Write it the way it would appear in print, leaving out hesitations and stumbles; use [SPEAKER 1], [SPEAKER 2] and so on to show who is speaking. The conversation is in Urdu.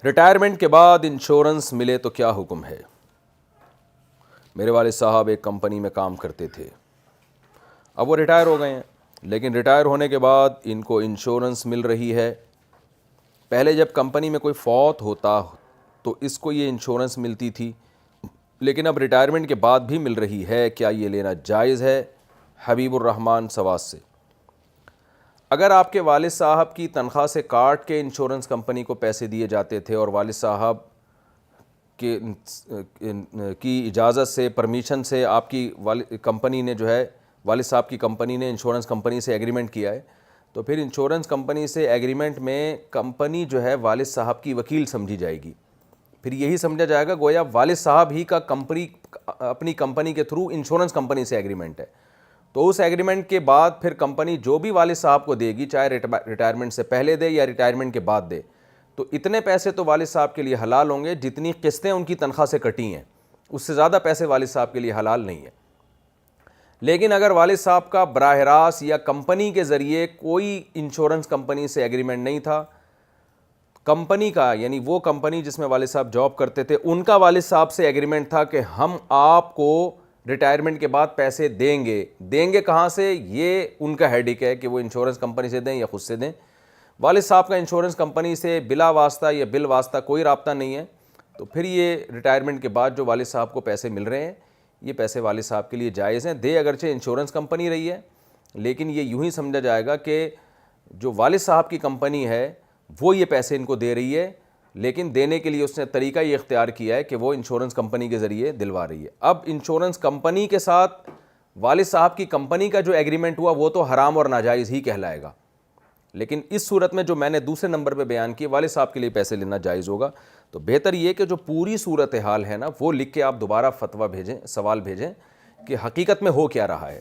[SPEAKER 1] ریٹائرمنٹ کے بعد انشورنس ملے تو کیا حکم ہے؟ میرے والد صاحب ایک کمپنی میں کام کرتے تھے، اب وہ ریٹائر ہو گئے ہیں، لیکن ریٹائر ہونے کے بعد ان کو انشورنس مل رہی ہے۔ پہلے جب کمپنی میں کوئی فوت ہوتا تو اس کو یہ انشورنس ملتی تھی، لیکن اب ریٹائرمنٹ کے بعد بھی مل رہی ہے، کیا یہ لینا جائز ہے؟ حبیب الرحمان سواس سے۔ اگر آپ کے والد صاحب کی تنخواہ سے کاٹ کے انشورنس کمپنی کو پیسے دیے جاتے تھے اور والد صاحب کی اجازت سے، پرمیشن سے آپ کی کمپنی نے جو ہے، والد صاحب کی کمپنی نے انشورنس کمپنی سے ایگریمنٹ کیا ہے، تو پھر انشورنس کمپنی سے ایگریمنٹ میں کمپنی جو ہے والد صاحب کی وکیل سمجھی جائے گی۔ پھر یہی سمجھا جائے گا گویا والد صاحب ہی کا اپنی کمپنی کے تھرو انشورنس کمپنی سے ایگریمنٹ ہے۔ تو اس ایگریمنٹ کے بعد پھر کمپنی جو بھی والد صاحب کو دے گی، چاہے ریٹائرمنٹ سے پہلے دے یا ریٹائرمنٹ کے بعد دے، تو اتنے پیسے تو والد صاحب کے لیے حلال ہوں گے جتنی قسطیں ان کی تنخواہ سے کٹی ہیں، اس سے زیادہ پیسے والد صاحب کے لیے حلال نہیں ہیں۔ لیکن اگر والد صاحب کا براہ راست یا کمپنی کے ذریعے کوئی انشورنس کمپنی سے ایگریمنٹ نہیں تھا، کمپنی کا یعنی وہ کمپنی جس میں والد صاحب جاب کرتے تھے ان کا والد صاحب سے ایگریمنٹ تھا کہ ہم آپ کو ریٹائرمنٹ کے بعد پیسے دیں گے کہاں سے؟ یہ ان کا ہیڈک ہے کہ وہ انشورنس کمپنی سے دیں یا خود سے دیں۔ والد صاحب کا انشورنس کمپنی سے بلا واسطہ یا بال واسطہ کوئی رابطہ نہیں ہے، تو پھر یہ ریٹائرمنٹ کے بعد جو والد صاحب کو پیسے مل رہے ہیں، یہ پیسے والد صاحب کے لیے جائز ہیں، دے اگرچہ انشورنس کمپنی رہی ہے، لیکن یہ یوں ہی سمجھا جائے گا کہ جو والد صاحب کی کمپنی ہے وہ یہ پیسے ان کو دے رہی ہے، لیکن دینے کے لیے اس نے طریقہ یہ اختیار کیا ہے کہ وہ انشورنس کمپنی کے ذریعے دلوا رہی ہے۔ اب انشورنس کمپنی کے ساتھ والد صاحب کی کمپنی کا جو ایگریمنٹ ہوا وہ تو حرام اور ناجائز ہی کہلائے گا، لیکن اس صورت میں جو میں نے دوسرے نمبر پہ بیان کی، والد صاحب کے لیے پیسے لینا جائز ہوگا۔ تو بہتر یہ کہ جو پوری صورتحال ہے نا وہ لکھ کے آپ دوبارہ فتویٰ بھیجیں، سوال بھیجیں کہ حقیقت میں ہو کیا رہا ہے۔